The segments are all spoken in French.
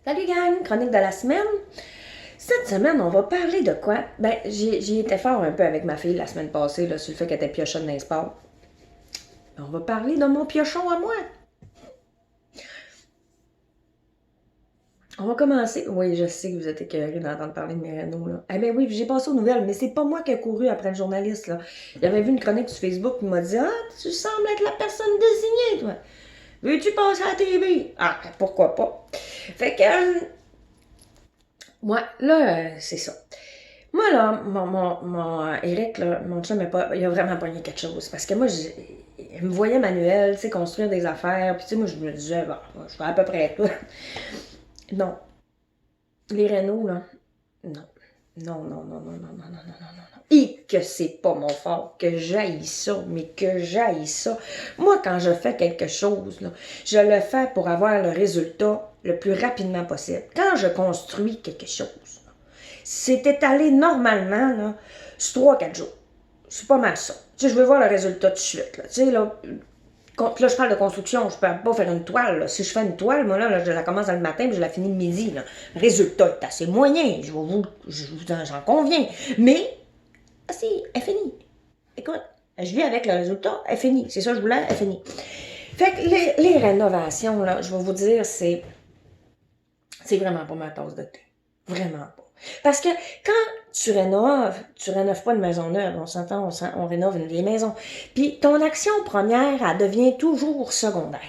Salut gang, chronique de la semaine. Cette semaine, on va parler de quoi? Ben, j'y étais fort un peu avec ma fille la semaine passée, là, sur le fait qu'elle était piochonne dans les sports. On va parler de mon piochon à moi. On va commencer. Oui, je sais que vous êtes écœurés d'entendre parler de mes Renault, là. Eh ben oui, j'ai passé aux nouvelles, mais c'est pas moi qui ai couru après le journaliste, là. Il avait vu une chronique sur Facebook, il m'a dit: Ah, tu sembles être la personne désignée, toi. Veux-tu passer à la TV? Ah, pourquoi pas? Fait que, moi, là, c'est ça. Moi, là, Eric, là, mon chum, il a vraiment pogné quelque chose. Parce que moi, il me voyait manuel, tu sais, construire des affaires. Puis, tu sais, moi, je me disais, bon, je fais à peu près tout. Non. Les Renault, là, non. Non, non, non, non, non, non, non, non, non, non, non. Et que c'est pas mon fort, que j'haïs ça, mais que j'haïs ça. Moi, quand je fais quelque chose, là, je le fais pour avoir le résultat le plus rapidement possible. Quand je construis quelque chose, c'est étalé normalement là, sur 3-4 jours. C'est pas mal ça. Tu sais, je veux voir le résultat tout de suite. Là. Tu sais, là, je parle de construction, je peux pas faire une toile. Là. Si je fais une toile, moi, là, je la commence le matin et je la finis le midi. Là. Le résultat est assez moyen, j'en conviens. Mais, si, elle finit. Écoute, je vis avec le résultat, elle finit. C'est ça que je voulais, elle finit. Fait que les rénovations, là, je vais vous dire, c'est vraiment pas ma tasse de thé. Vraiment pas. Parce que quand tu rénoves pas une maison neuve, on s'entend, on rénove une vieille maison. Puis ton action première, elle devient toujours secondaire.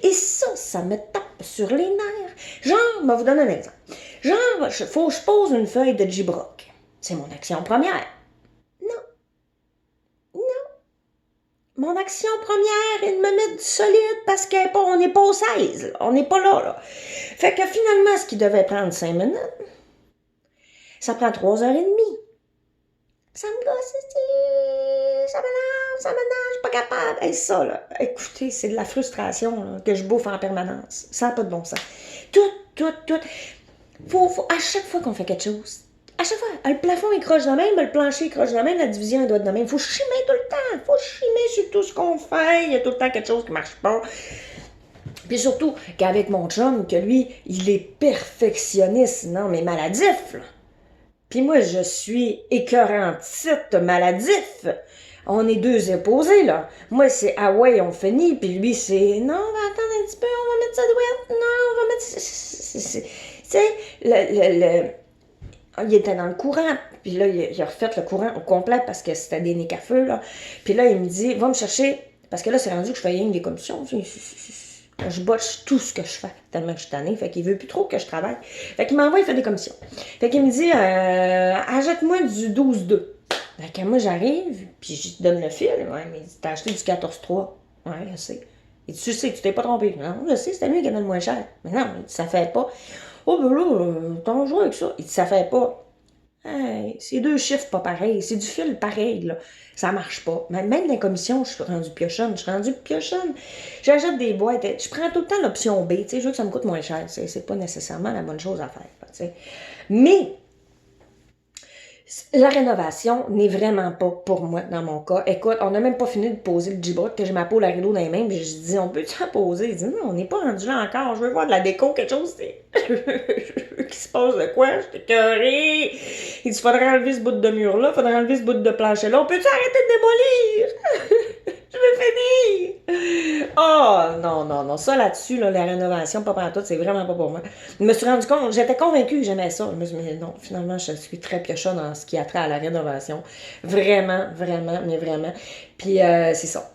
Et ça me tape sur les nerfs. Genre, je vais vous donner un exemple. Genre, faut que je pose une feuille de Gibroc. C'est mon action première. Non, non. Mon action première est de me mettre du solide parce qu'on n'est pas au 16. Là. On n'est pas là, là. Fait que finalement, ce qui devait prendre 5 minutes, ça prend 3h30. Ça me gosse, ça m'énerve, je suis pas capable. Et ça, là, écoutez, c'est de la frustration là, que je bouffe en permanence. Ça n'a pas de bon sens. Tout. À chaque fois qu'on fait quelque chose, à chaque fois, le plafond est croche de même, le plancher est croche de même, la division doit être de même. Faut chimer tout le temps, faut chimer sur tout ce qu'on fait. Il y a tout le temps quelque chose qui marche pas. Puis surtout qu'avec mon chum, que lui, il est perfectionniste, non, mais maladif, là. Puis moi, je suis écœurantite maladif. On est deux opposés, là. Moi, c'est ah ouais, on finit. Puis lui, c'est non, on va attendre un petit peu, on va mettre ça douette. Non, on va mettre. Tu sais, il était dans le courant. Puis là, il a refait le courant au complet parce que c'était des niques à feu, là. Puis là, il me dit, va me chercher. Parce que là, c'est rendu que je fais rien que des commissions. Je botche tout ce que je fais, tellement que je suis tannée. Fait qu'il veut plus trop que je travaille. Fait qu'il m'envoie, il fait des commissions. Fait qu'il me dit, achète-moi du 12-2. Fait que moi, j'arrive, puis je te donne le fil. Ouais, mais t'as acheté du 14-3. Ouais, je sais. Et tu sais, tu t'es pas trompé. Non, je sais, c'était lui qui a donné le moins cher. Mais non, ça fait pas. Oh, ben là, t'en joues avec ça. Il dit, ça fait pas. Hey, c'est deux chiffres pas pareils. C'est du fil pareil, là. Ça marche pas. Même dans les commissions, je suis rendue piochonne. Je suis rendue piochonne. J'achète des boîtes. Je prends tout le temps l'option B. Tu sais, je veux que ça me coûte moins cher. C'est pas nécessairement la bonne chose à faire. Tu sais. Mais la rénovation n'est vraiment pas pour moi dans mon cas. Écoute, on n'a même pas fini de poser le G-Brock que j'ai ma peau à rideau dans les mains. Puis je dis, on peut-tu la poser? Il dit, non, on n'est pas rendu là encore. Je veux voir de la déco, quelque chose. Qui se passe de quoi? Je t'écœurée. Il dit, faudrait enlever ce bout de mur-là, faudrait enlever ce bout de plancher-là. On peut-tu arrêter de démolir? Je veux finir! Oh, non, non, non. Ça, là-dessus, là, la rénovation, pas pour tout, c'est vraiment pas pour moi. Je me suis rendu compte, j'étais convaincue que j'aimais ça. Je me suis dit, mais non, finalement, je suis très piochonne en ce qui a trait à la rénovation. Vraiment, vraiment, mais vraiment. Puis, c'est ça.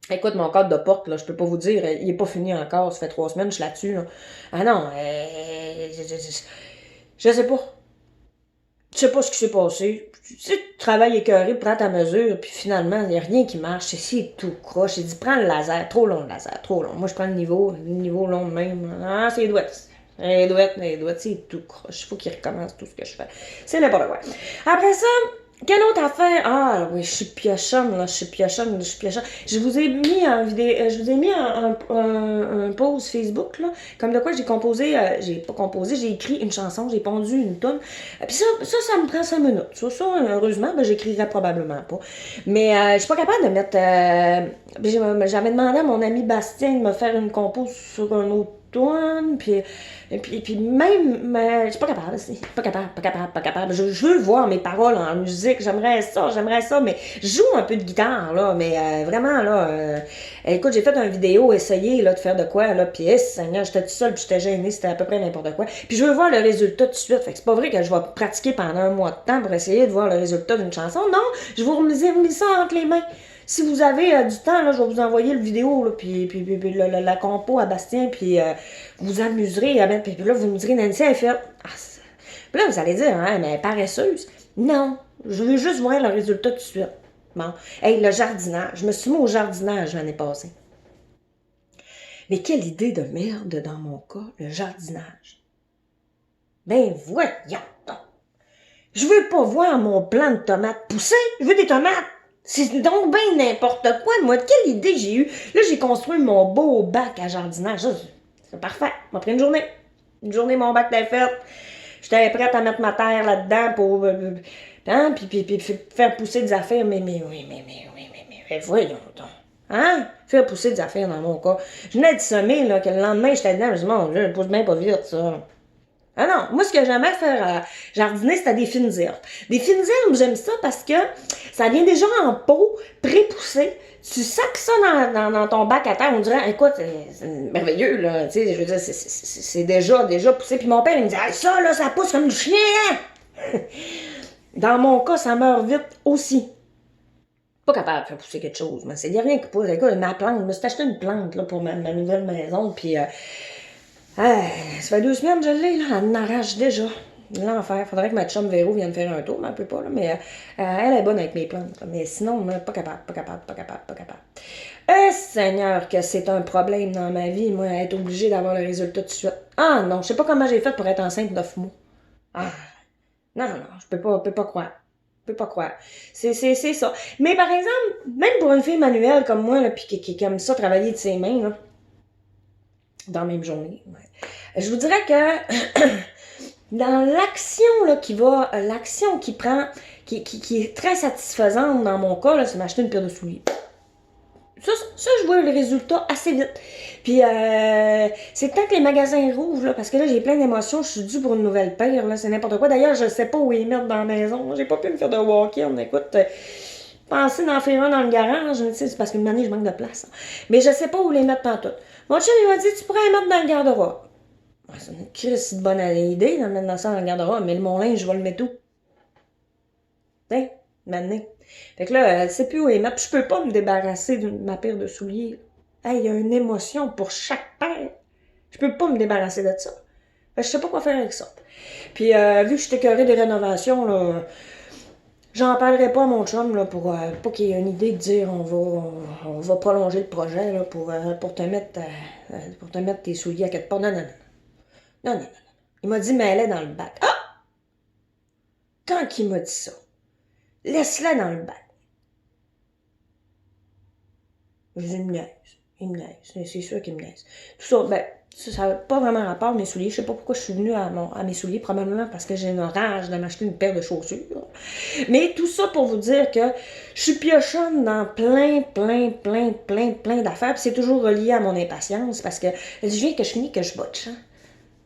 Écoute, mon cadre de porte, là, je peux pas vous dire, il est pas fini encore, ça fait 3 semaines, je suis là-dessus. Là. Ah non, je sais pas. Je sais pas ce qui s'est passé. Tu sais, tu travailles écœuré, prends ta mesure, puis finalement, il n'y a rien qui marche. C'est tout croche. J'ai dit, prends le laser. Trop long, le laser. Trop long. Moi, je prends le niveau long de même. Ah, c'est douette. Les douettes, c'est tout croche. Il faut qu'il recommence tout ce que je fais. C'est n'importe quoi. Après ça, quelle autre affaire? Ah oui, je suis piochonne, là, je suis piochonne. Je vous ai mis en vidéo, je vous ai mis un post Facebook, là, comme de quoi j'ai composé, j'ai pas composé, j'ai écrit une chanson, j'ai pondu une tonne. Puis ça me prend 5 minutes. Ça, heureusement, ben, j'écrirai probablement pas. Mais je suis pas capable de mettre. J'avais demandé à mon ami Bastien de me faire une compo sur un autre tourne, puis même, je suis pas capable, pas capable. Je veux voir mes paroles en musique, j'aimerais ça, mais je joue un peu de guitare, là, mais vraiment, là, écoute, j'ai fait une vidéo, essayer, là, de faire de quoi, là, puis Seigneur, j'étais toute seule, puis j'étais gênée, c'était à peu près n'importe quoi. Puis je veux voir le résultat tout de suite, fait que c'est pas vrai que je vais pratiquer pendant un mois de temps pour essayer de voir le résultat d'une chanson, non, je vous remis ça entre les mains. Si vous avez du temps, là, je vais vous envoyer le vidéo, là, puis la compo à Bastien, puis vous amuserez. Puis là, vous me direz, Nancy, elle fait... Ah, puis là, vous allez dire, hein, mais elle est paresseuse. Non, je veux juste voir le résultat tout de suite. Bon. Hey, le jardinage. Je me suis mis au jardinage l'année passée. Mais quelle idée de merde dans mon cas, le jardinage. Ben voyons donc. Je veux pas voir mon plant de tomates pousser. Je veux des tomates. C'est donc bien n'importe quoi. Moi, quelle idée j'ai eue. Là, j'ai construit mon beau bac à jardinage. Ça, c'est parfait. M'a pris une journée. Une journée, mon bac d'être fait. J'étais prête à mettre ma terre là-dedans pour hein, puis faire pousser des affaires. Mais voyons donc. Hein? Faire pousser des affaires dans mon cas. Je venais de semer, là, que le lendemain, j'étais dedans. Je me dis, mon Dieu, je pousse bien pas vite, ça. Ah non, moi, ce que j'aimais faire jardiner, c'était des fines herbes. Des fines herbes, j'aime ça parce que ça vient déjà en pot, pré-poussé. Tu sacs ça dans ton bac à terre, on dirait, écoute, c'est merveilleux, là, tu sais, je veux dire, c'est déjà poussé. Puis mon père, il me dit, ah, ça, là, ça pousse comme du chien! Dans mon cas, ça meurt vite aussi. Pas capable de faire pousser quelque chose, mais c'est rien qui pousse. Écoute, ma plante, je me suis acheté une plante, là, pour ma nouvelle maison, puis... ça fait 2 semaines que je l'ai, là. Elle m'arrache déjà. L'enfer. Faudrait que ma chum Véro vienne faire un tour, mais elle peut pas, là. Mais elle est bonne avec mes plantes. Mais sinon, pas capable. Seigneur, que c'est un problème dans ma vie, moi, être obligée d'avoir le résultat tout de suite. Ah non, je sais pas comment j'ai fait pour être enceinte 9 mois. Ah, non, je peux pas croire. Je peux pas croire. C'est ça. Mais par exemple, même pour une fille manuelle comme moi, là, puis qui aime ça travailler de ses mains, là, dans la même journée. Ouais. Je vous dirais que dans l'action là l'action qui prend, qui est très satisfaisante dans mon cas, là, c'est m'acheter une paire de souliers. Ça, je vois le résultat assez vite. Puis, c'est tant que les magasins rouvrent, là, parce que là, j'ai plein d'émotions, je suis due pour une nouvelle paire, là, c'est n'importe quoi. D'ailleurs, je sais pas où les mettre dans la maison. J'ai pas pu me faire de walk-in. Écoute, penser d'en faire un dans le garage, c'est parce qu'une année, je manque de place. Hein. Mais je sais pas où les mettre pantoute. Mon chum, il m'a dit, tu pourrais les mettre dans le garde-robe. C'est une crise de bonne idée de mettre ça dans le garde-robe, mais mon linge, je vais le mettre où? Hein? Maintenant. Fait que là, elle sait plus où les mettre. Je peux pas me débarrasser de ma paire de souliers. Hey, il y a une émotion pour chaque paire. Je peux pas me débarrasser de ça. Fait que je sais pas quoi faire avec ça. Puis, vu que je suis écœurée des rénovations, là, j'en parlerai pas à mon chum là, pour pas qu'il y ait une idée de dire on va prolonger le projet là, pour te mettre tes souliers à quelque part. Non. Il m'a dit mais elle est dans le bac. Ah! Quand il m'a dit ça, laisse-la dans le bac. Je dis, il me niaise. C'est sûr qu'il me niaise. Tout ça, ben, ça n'a pas vraiment rapport à mes souliers. Je sais pas pourquoi je suis venue à mes souliers, probablement parce que j'ai une rage de m'acheter une paire de chaussures. Mais tout ça pour vous dire que je suis piochonne dans plein d'affaires, puis c'est toujours relié à mon impatience, parce que je viens que je finis que je botche. Hein?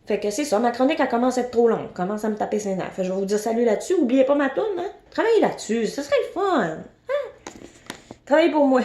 Fait que c'est ça, ma chronique, elle commence à être trop longue, commence à me taper ses nerfs. Fait que je vais vous dire salut là-dessus, oubliez pas ma toune, hein? Travaillez là-dessus, ce serait le fun. Hein? Travaillez pour moi.